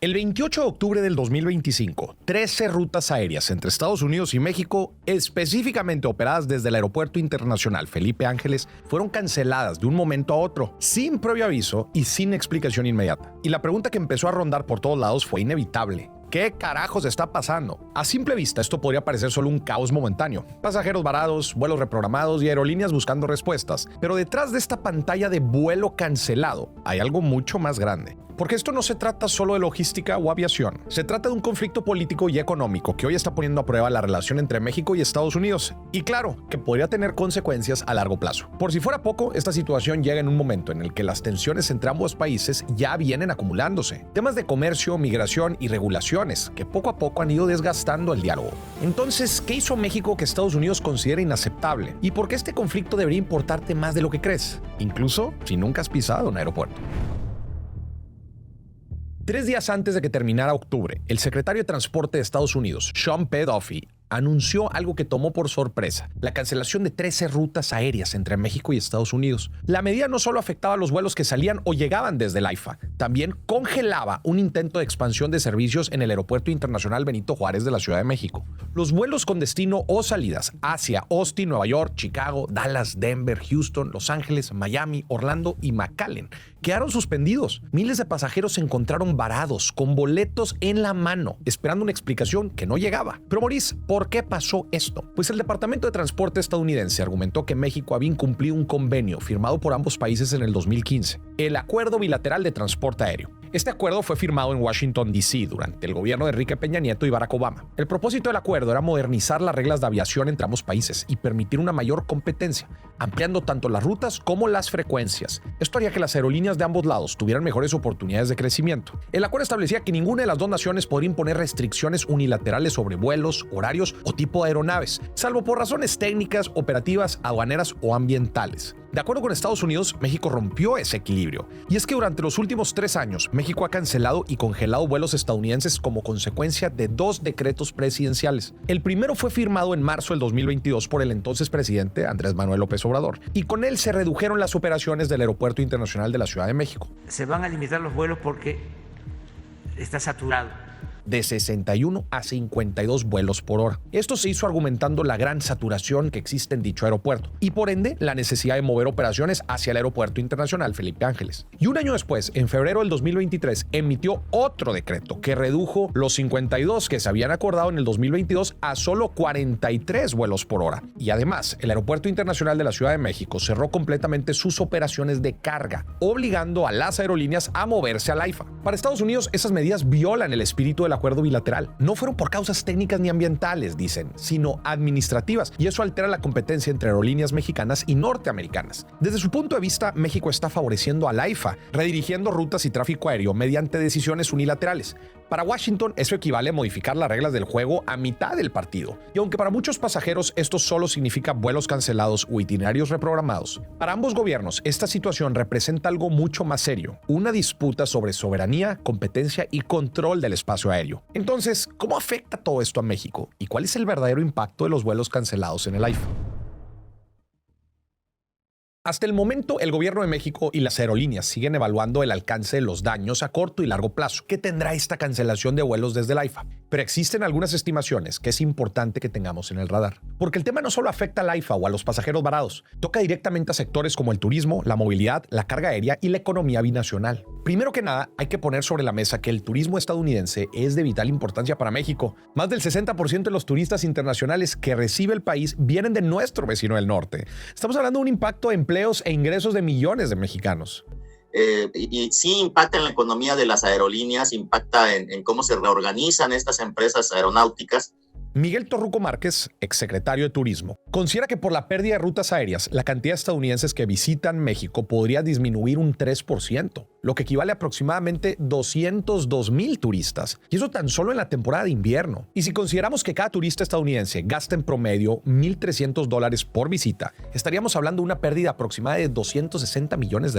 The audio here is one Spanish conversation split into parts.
El 28 de octubre del 2025, 13 rutas aéreas entre Estados Unidos y México, específicamente operadas desde el Aeropuerto Internacional Felipe Ángeles, fueron canceladas de un momento a otro, sin previo aviso y sin explicación inmediata. Y la pregunta que empezó a rondar por todos lados fue inevitable. ¿Qué carajos está pasando? A simple vista, esto podría parecer solo un caos momentáneo. Pasajeros varados, vuelos reprogramados y aerolíneas buscando respuestas. Pero detrás de esta pantalla de vuelo cancelado hay algo mucho más grande. Porque esto no se trata solo de logística o aviación. Se trata de un conflicto político y económico que hoy está poniendo a prueba la relación entre México y Estados Unidos. Y claro, que podría tener consecuencias a largo plazo. Por si fuera poco, esta situación llega en un momento en el que las tensiones entre ambos países ya vienen acumulándose. Temas de comercio, migración y regulaciones que poco a poco han ido desgastando el diálogo. Entonces, ¿qué hizo México que Estados Unidos considera inaceptable? ¿Y por qué este conflicto debería importarte más de lo que crees? Incluso si nunca has pisado un aeropuerto. 3 días antes de que terminara octubre, el secretario de Transporte de Estados Unidos, Sean P. Duffy, anunció algo que tomó por sorpresa: la cancelación de 13 rutas aéreas entre México y Estados Unidos. La medida no solo afectaba a los vuelos que salían o llegaban desde el AIFA, también congelaba un intento de expansión de servicios en el Aeropuerto Internacional Benito Juárez de la Ciudad de México. Los vuelos con destino o salidas hacia Austin, Nueva York, Chicago, Dallas, Denver, Houston, Los Ángeles, Miami, Orlando y McAllen quedaron suspendidos. Miles de pasajeros se encontraron varados, con boletos en la mano, esperando una explicación que no llegaba. Pero Maurice, ¿por qué pasó esto? Pues el Departamento de Transporte estadounidense argumentó que México había incumplido un convenio firmado por ambos países en el 2015, el Acuerdo Bilateral de Transporte Aéreo. Este acuerdo fue firmado en Washington, D.C. durante el gobierno de Enrique Peña Nieto y Barack Obama. El propósito del acuerdo era modernizar las reglas de aviación entre ambos países y permitir una mayor competencia, ampliando tanto las rutas como las frecuencias. Esto haría que las aerolíneas de ambos lados tuvieran mejores oportunidades de crecimiento. El acuerdo establecía que ninguna de las dos naciones podría imponer restricciones unilaterales sobre vuelos, horarios o tipo de aeronaves, salvo por razones técnicas, operativas, aduaneras o ambientales. De acuerdo con Estados Unidos, México rompió ese equilibrio. Y es que durante los últimos 3 años, México ha cancelado y congelado vuelos estadounidenses como consecuencia de 2 decretos presidenciales. El primero fue firmado en marzo del 2022 por el entonces presidente Andrés Manuel López Obrador, y con él se redujeron las operaciones del Aeropuerto Internacional de la Ciudad de México. Se van a limitar los vuelos porque está saturado. De 61 a 52 vuelos por hora. Esto se hizo argumentando la gran saturación que existe en dicho aeropuerto y por ende la necesidad de mover operaciones hacia el Aeropuerto Internacional Felipe Ángeles. Y un año después, en febrero del 2023, emitió otro decreto que redujo los 52 que se habían acordado en el 2022 a solo 43 vuelos por hora. Y además, el Aeropuerto Internacional de la Ciudad de México cerró completamente sus operaciones de carga, obligando a las aerolíneas a moverse al AIFA. Para Estados Unidos, esas medidas violan el espíritu del acuerdo bilateral. No fueron por causas técnicas ni ambientales, dicen, sino administrativas, y eso altera la competencia entre aerolíneas mexicanas y norteamericanas. Desde su punto de vista, México está favoreciendo al AIFA, redirigiendo rutas y tráfico aéreo mediante decisiones unilaterales. Para Washington, eso equivale a modificar las reglas del juego a mitad del partido. Y aunque para muchos pasajeros esto solo significa vuelos cancelados o itinerarios reprogramados, para ambos gobiernos esta situación representa algo mucho más serio: una disputa sobre soberanía, competencia y control del espacio aéreo. Entonces, ¿cómo afecta todo esto a México? ¿Y cuál es el verdadero impacto de los vuelos cancelados en el AIFA? Hasta el momento, el gobierno de México y las aerolíneas siguen evaluando el alcance de los daños a corto y largo plazo que tendrá esta cancelación de vuelos desde el AIFA. Pero existen algunas estimaciones que es importante que tengamos en el radar. Porque el tema no solo afecta al AIFA o a los pasajeros varados, toca directamente a sectores como el turismo, la movilidad, la carga aérea y la economía binacional. Primero que nada, hay que poner sobre la mesa que el turismo estadounidense es de vital importancia para México. Más del 60% de los turistas internacionales que recibe el país vienen de nuestro vecino del norte. Estamos hablando de un impacto de empleos e ingresos de millones de mexicanos. Y sí impacta en la economía de las aerolíneas, impacta en cómo se reorganizan estas empresas aeronáuticas. Miguel Torruco Márquez, exsecretario de Turismo, considera que por la pérdida de rutas aéreas, la cantidad de estadounidenses que visitan México podría disminuir un 3%, lo que equivale a aproximadamente 202,000 turistas. Y eso tan solo en la temporada de invierno. Y si consideramos que cada turista estadounidense gasta en promedio $1,300 por visita, estaríamos hablando de una pérdida aproximada de $260 millones.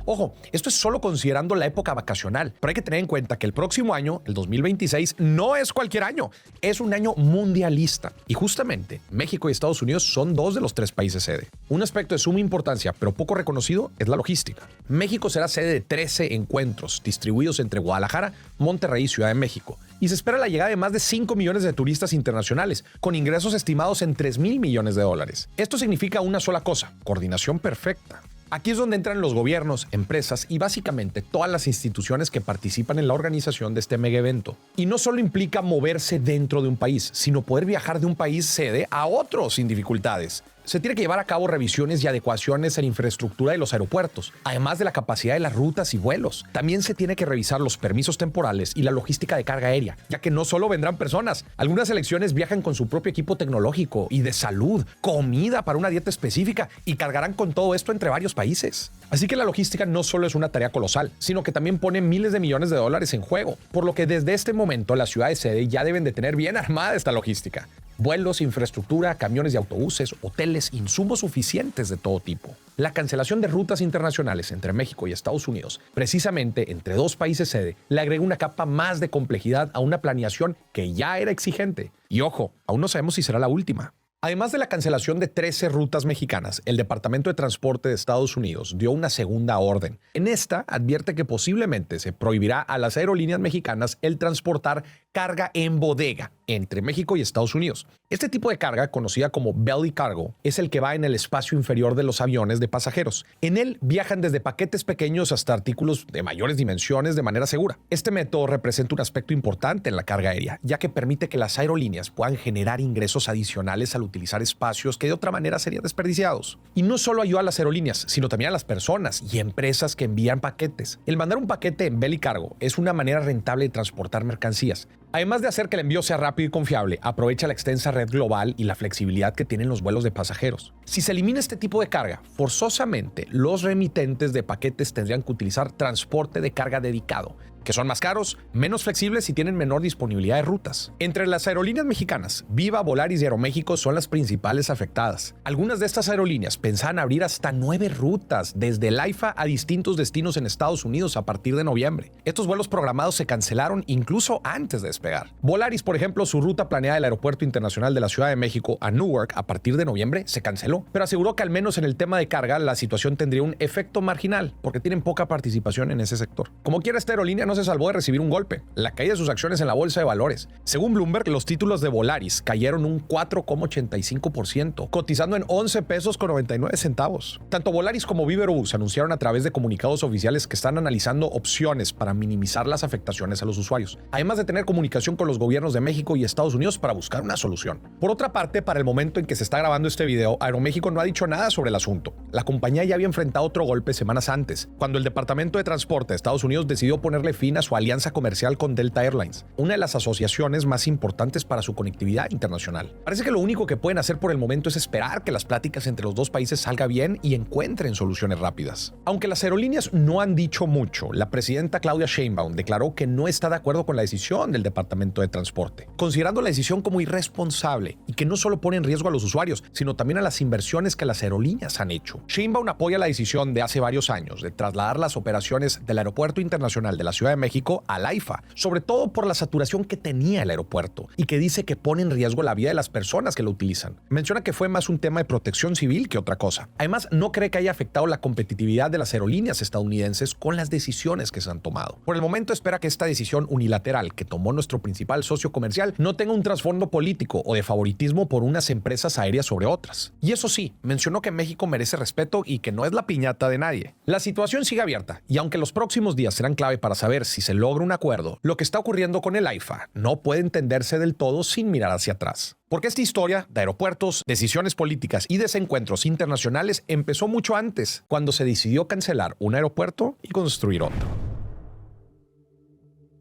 Ojo, esto es solo considerando la época vacacional, pero hay que tener en cuenta que el próximo año, el 2026, no es cualquier año. Es un año mundialista. Y justamente México y Estados Unidos son dos de los 3 países sede. Un aspecto de suma importancia, pero poco reconocido, es la logística. México será sede de 13 encuentros distribuidos entre Guadalajara, Monterrey y Ciudad de México. Y se espera la llegada de más de 5 millones de turistas internacionales, con ingresos estimados en $3,000 millones. Esto significa una sola cosa: coordinación perfecta. Aquí es donde entran los gobiernos, empresas y básicamente todas las instituciones que participan en la organización de este mega evento. Y no solo implica moverse dentro de un país, sino poder viajar de un país sede a otro sin dificultades. Se tiene que llevar a cabo revisiones y adecuaciones en infraestructura de los aeropuertos, además de la capacidad de las rutas y vuelos. También se tiene que revisar los permisos temporales y la logística de carga aérea, ya que no solo vendrán personas. Algunas selecciones viajan con su propio equipo tecnológico y de salud, comida para una dieta específica y cargarán con todo esto entre varios países. Así que la logística no solo es una tarea colosal, sino que también pone miles de millones de dólares en juego, por lo que desde este momento las ciudades sede ya deben de tener bien armada esta logística. Vuelos, infraestructura, camiones de autobuses, hoteles, insumos suficientes de todo tipo. La cancelación de rutas internacionales entre México y Estados Unidos, precisamente entre 2 países sede, le agrega una capa más de complejidad a una planeación que ya era exigente. Y ojo, aún no sabemos si será la última. Además de la cancelación de 13 rutas mexicanas, el Departamento de Transporte de Estados Unidos dio una segunda orden. En esta advierte que posiblemente se prohibirá a las aerolíneas mexicanas el transportar carga en bodega entre México y Estados Unidos. Este tipo de carga, conocida como belly cargo, es el que va en el espacio inferior de los aviones de pasajeros. En él viajan desde paquetes pequeños hasta artículos de mayores dimensiones de manera segura. Este método representa un aspecto importante en la carga aérea, ya que permite que las aerolíneas puedan generar ingresos adicionales al utilizar espacios que de otra manera serían desperdiciados. Y no solo ayuda a las aerolíneas, sino también a las personas y empresas que envían paquetes. El mandar un paquete en belly cargo es una manera rentable de transportar mercancías. Además de hacer que el envío sea rápido y confiable, aprovecha la extensa red global y la flexibilidad que tienen los vuelos de pasajeros. Si se elimina este tipo de carga, forzosamente los remitentes de paquetes tendrían que utilizar transporte de carga dedicado, que son más caros, menos flexibles y tienen menor disponibilidad de rutas. Entre las aerolíneas mexicanas, Viva, Volaris y Aeroméxico son las principales afectadas. Algunas de estas aerolíneas pensaban abrir hasta 9 rutas desde el AIFA a distintos destinos en Estados Unidos a partir de noviembre. Estos vuelos programados se cancelaron incluso antes de despegar. Volaris, por ejemplo, su ruta planeada del Aeropuerto Internacional de la Ciudad de México a Newark a partir de noviembre se canceló, pero aseguró que al menos en el tema de carga la situación tendría un efecto marginal porque tienen poca participación en ese sector. Como quiera, esta aerolínea no se salvó de recibir un golpe: la caída de sus acciones en la bolsa de valores. Según Bloomberg, los títulos de Volaris cayeron un 4,85%, cotizando en 11 pesos con 99 centavos. Tanto Volaris como Viva Aerobús anunciaron a través de comunicados oficiales que están analizando opciones para minimizar las afectaciones a los usuarios, además de tener comunicación con los gobiernos de México y Estados Unidos para buscar una solución. Por otra parte, para el momento en que se está grabando este video, Aeroméxico no ha dicho nada sobre el asunto. La compañía ya había enfrentado otro golpe semanas antes, cuando el Departamento de Transporte de Estados Unidos decidió ponerle fin a su alianza comercial con Delta Airlines, una de las asociaciones más importantes para su conectividad internacional. Parece que lo único que pueden hacer por el momento es esperar que las pláticas entre los dos países salgan bien y encuentren soluciones rápidas. Aunque las aerolíneas no han dicho mucho, la presidenta Claudia Sheinbaum declaró que no está de acuerdo con la decisión del Departamento de Transporte, considerando la decisión como irresponsable y que no solo pone en riesgo a los usuarios, sino también a las inversiones que las aerolíneas han hecho. Sheinbaum apoya la decisión de hace varios años de trasladar las operaciones del Aeropuerto Internacional de la Ciudad de México al AIFA, sobre todo por la saturación que tenía el aeropuerto y que dice que pone en riesgo la vida de las personas que lo utilizan. Menciona que fue más un tema de protección civil que otra cosa. Además, no cree que haya afectado la competitividad de las aerolíneas estadounidenses con las decisiones que se han tomado. Por el momento espera que esta decisión unilateral que tomó nuestro principal socio comercial no tenga un trasfondo político o de favoritismo por unas empresas aéreas sobre otras. Y eso sí, mencionó que México merece respeto y que no es la piñata de nadie. La situación sigue abierta y aunque los próximos días serán clave para saber si se logra un acuerdo, lo que está ocurriendo con el AIFA no puede entenderse del todo sin mirar hacia atrás. Porque esta historia de aeropuertos, decisiones políticas y desencuentros internacionales empezó mucho antes, cuando se decidió cancelar un aeropuerto y construir otro.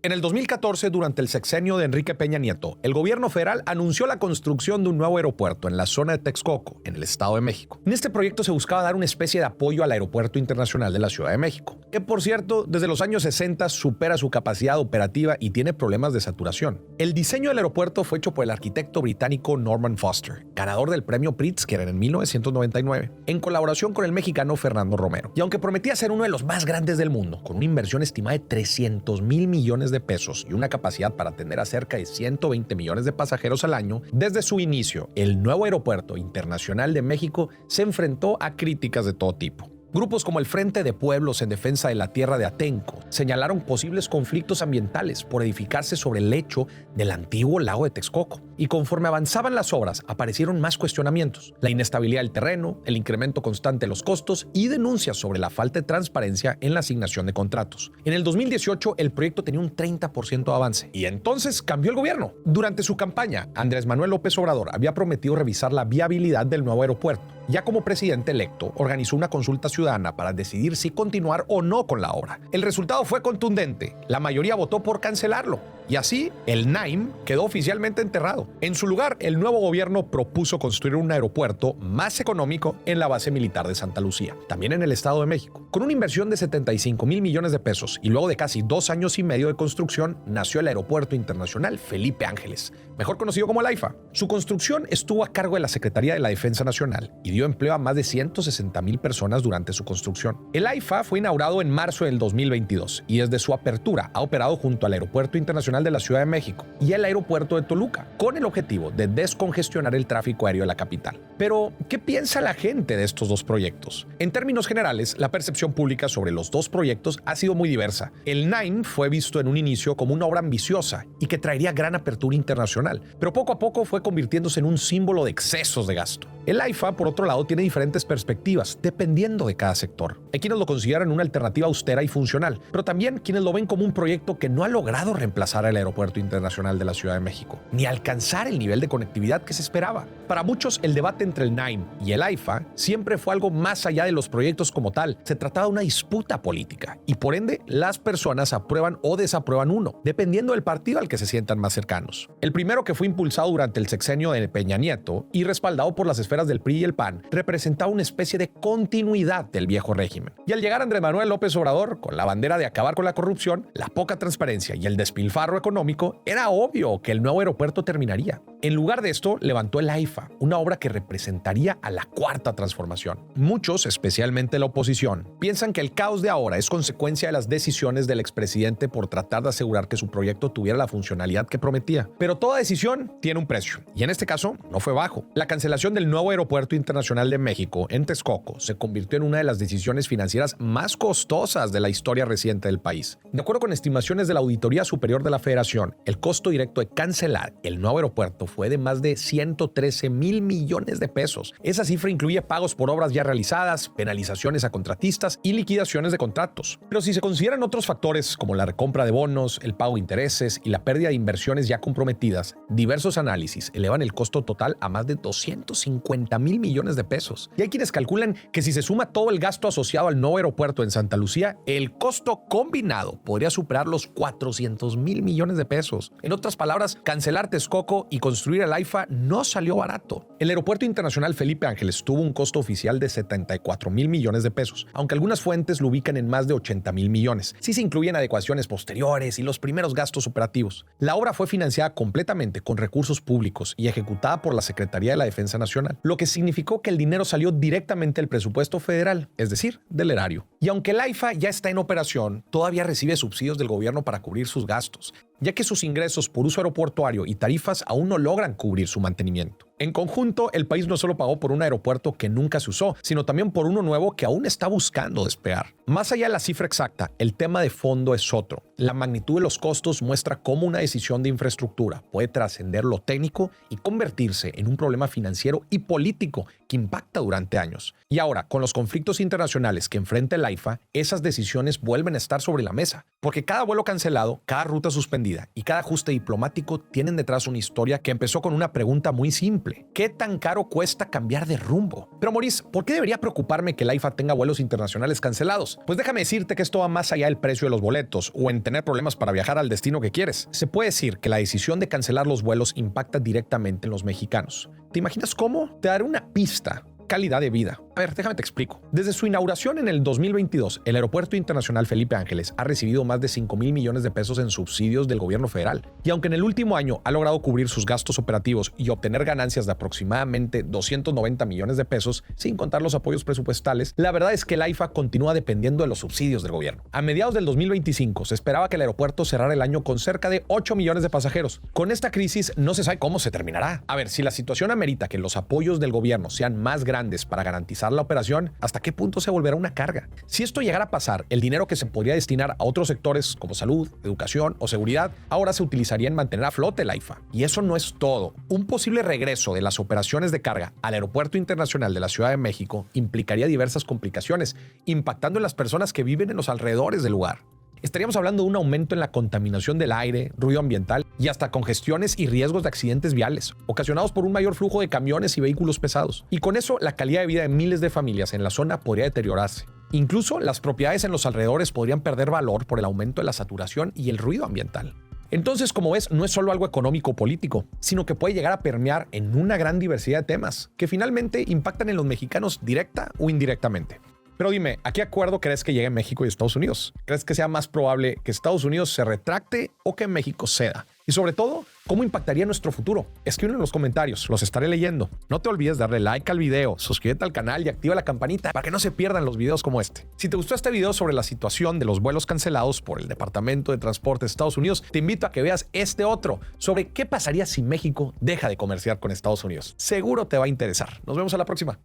En el 2014, durante el sexenio de Enrique Peña Nieto, el gobierno federal anunció la construcción de un nuevo aeropuerto en la zona de Texcoco, en el Estado de México. En este proyecto se buscaba dar una especie de apoyo al Aeropuerto Internacional de la Ciudad de México, que por cierto, desde los años 60 supera su capacidad operativa y tiene problemas de saturación. El diseño del aeropuerto fue hecho por el arquitecto británico Norman Foster, ganador del premio Pritzker en 1999, en colaboración con el mexicano Fernando Romero. Y aunque prometía ser uno de los más grandes del mundo, con una inversión estimada de $300,000 millones, de pesos y una capacidad para atender a cerca de 120 millones de pasajeros al año, desde su inicio, el nuevo Aeropuerto Internacional de México se enfrentó a críticas de todo tipo. Grupos como el Frente de Pueblos en Defensa de la Tierra de Atenco señalaron posibles conflictos ambientales por edificarse sobre el lecho del antiguo lago de Texcoco. Y conforme avanzaban las obras, aparecieron más cuestionamientos: la inestabilidad del terreno, el incremento constante de los costos y denuncias sobre la falta de transparencia en la asignación de contratos. En el 2018, el proyecto tenía un 30% de avance. Y entonces cambió el gobierno. Durante su campaña, Andrés Manuel López Obrador había prometido revisar la viabilidad del nuevo aeropuerto. Ya como presidente electo, organizó una consulta ciudadana para decidir si continuar o no con la obra. El resultado fue contundente. La mayoría votó por cancelarlo. Y así, el NAIM quedó oficialmente enterrado. En su lugar, el nuevo gobierno propuso construir un aeropuerto más económico en la base militar de Santa Lucía, también en el Estado de México. Con una inversión de 75,000 millones de pesos y luego de casi 2 años y medio de construcción, nació el Aeropuerto Internacional Felipe Ángeles, mejor conocido como el AIFA. Su construcción estuvo a cargo de la Secretaría de la Defensa Nacional y dio empleo a más de 160,000 personas durante su construcción. El AIFA fue inaugurado en marzo del 2022 y desde su apertura ha operado junto al Aeropuerto Internacional de la Ciudad de México y el Aeropuerto de Toluca, con el objetivo de descongestionar el tráfico aéreo de la capital. Pero, ¿qué piensa la gente de estos dos proyectos? En términos generales, la percepción pública sobre los dos proyectos ha sido muy diversa. El NAIM fue visto en un inicio como una obra ambiciosa y que traería gran apertura internacional, pero poco a poco fue convirtiéndose en un símbolo de excesos de gasto. El AIFA, por otro lado, tiene diferentes perspectivas, dependiendo de cada sector. Hay quienes lo consideran una alternativa austera y funcional, pero también quienes lo ven como un proyecto que no ha logrado reemplazar al Aeropuerto Internacional de la Ciudad de México, ni alcanzar el nivel de conectividad que se esperaba. Para muchos, el debate entre el NAIM y el AIFA siempre fue algo más allá de los proyectos como tal. Se trataba de una disputa política, y por ende, las personas aprueban o desaprueban uno, dependiendo del partido al que se sientan más cercanos. El primero, que fue impulsado durante el sexenio de Peña Nieto y respaldado por las esferas del PRI y el PAN, representaba una especie de continuidad del viejo régimen. Y al llegar Andrés Manuel López Obrador con la bandera de acabar con la corrupción, la poca transparencia y el despilfarro económico, era obvio que el nuevo aeropuerto terminaría. En lugar de esto, levantó el AIFA, una obra que representaría a la cuarta transformación. Muchos, especialmente la oposición, piensan que el caos de ahora es consecuencia de las decisiones del expresidente por tratar de asegurar que su proyecto tuviera la funcionalidad que prometía. Pero toda decisión tiene un precio, y en este caso no fue bajo. La cancelación del nuevo Aeropuerto Internacional de México en Texcoco se convirtió en una de las decisiones financieras más costosas de la historia reciente del país. De acuerdo con estimaciones de la Auditoría Superior de la Federación, el costo directo de cancelar el nuevo aeropuerto fue de más de 113,000 millones de pesos. Esa cifra incluye pagos por obras ya realizadas, penalizaciones a contratistas y liquidaciones de contratos. Pero si se consideran otros factores como la recompra de bonos, el pago de intereses y la pérdida de inversiones ya comprometidas, diversos análisis elevan el costo total a más de 250,000 millones de pesos. Y hay quienes calculan que si se suma todo el gasto asociado al nuevo aeropuerto en Santa Lucía, el costo combinado podría superar los 400,000 millones de pesos. En otras palabras, cancelar Texcoco y construir el AIFA no salió barato. El Aeropuerto Internacional Felipe Ángeles tuvo un costo oficial de 74,000 millones de pesos, aunque algunas fuentes lo ubican en más de 80,000 millones, si se incluyen adecuaciones posteriores y los primeros gastos operativos. La obra fue financiada completamente con recursos públicos y ejecutada por la Secretaría de la Defensa Nacional, lo que significó que el dinero salió directamente del presupuesto federal, es decir, del erario. Y aunque el AIFA ya está en operación, todavía recibe subsidios del gobierno para cubrir sus gastos, ya que sus ingresos por uso aeroportuario y tarifas aún no logran cubrir su mantenimiento. En conjunto, el país no solo pagó por un aeropuerto que nunca se usó, sino también por uno nuevo que aún está buscando despegar. Más allá de la cifra exacta, el tema de fondo es otro. La magnitud de los costos muestra cómo una decisión de infraestructura puede trascender lo técnico y convertirse en un problema financiero y político que impacta durante años. Y ahora, con los conflictos internacionales que enfrenta el AIFA, esas decisiones vuelven a estar sobre la mesa, porque cada vuelo cancelado, cada ruta suspendida y cada ajuste diplomático tienen detrás una historia que empezó con una pregunta muy simple: ¿qué tan caro cuesta cambiar de rumbo? Pero Maurice, ¿por qué debería preocuparme que el AIFA tenga vuelos internacionales cancelados? Pues déjame decirte que esto va más allá del precio de los boletos o en tener problemas para viajar al destino que quieres. Se puede decir que la decisión de cancelar los vuelos impacta directamente en los mexicanos. ¿Te imaginas cómo? Te daré una pista. calidad de vida. A ver, déjame te explico. Desde su inauguración en el 2022, el Aeropuerto Internacional Felipe Ángeles ha recibido más de 5,000 millones de pesos en subsidios del gobierno federal. Y aunque en el último año ha logrado cubrir sus gastos operativos y obtener ganancias de aproximadamente 290 millones de pesos, sin contar los apoyos presupuestales, la verdad es que el AIFA continúa dependiendo de los subsidios del gobierno. A mediados del 2025 se esperaba que el aeropuerto cerrara el año con cerca de 8 millones de pasajeros. Con esta crisis no se sabe cómo se terminará. A ver, si la situación amerita que los apoyos del gobierno sean más grandes para garantizar la operación, ¿hasta qué punto se volverá una carga? Si esto llegara a pasar, el dinero que se podría destinar a otros sectores como salud, educación o seguridad, ahora se utilizaría en mantener a flote el AIFA. Y eso no es todo. Un posible regreso de las operaciones de carga al Aeropuerto Internacional de la Ciudad de México implicaría diversas complicaciones, impactando en las personas que viven en los alrededores del lugar. Estaríamos hablando de un aumento en la contaminación del aire, ruido ambiental y hasta congestiones y riesgos de accidentes viales, ocasionados por un mayor flujo de camiones y vehículos pesados. Y con eso, la calidad de vida de miles de familias en la zona podría deteriorarse. Incluso las propiedades en los alrededores podrían perder valor por el aumento de la saturación y el ruido ambiental. Entonces, como ves, no es solo algo económico o político, sino que puede llegar a permear en una gran diversidad de temas que finalmente impactan en los mexicanos directa o indirectamente. Pero dime, ¿a qué acuerdo crees que llegue México y Estados Unidos? ¿Crees que sea más probable que Estados Unidos se retracte o que México ceda? Y sobre todo, ¿cómo impactaría nuestro futuro? Escríbelo en los comentarios, los estaré leyendo. No te olvides darle like al video, suscríbete al canal y activa la campanita para que no se pierdan los videos como este. Si te gustó este video sobre la situación de los vuelos cancelados por el Departamento de Transporte de Estados Unidos, te invito a que veas este otro sobre qué pasaría si México deja de comerciar con Estados Unidos. Seguro te va a interesar. Nos vemos a la próxima.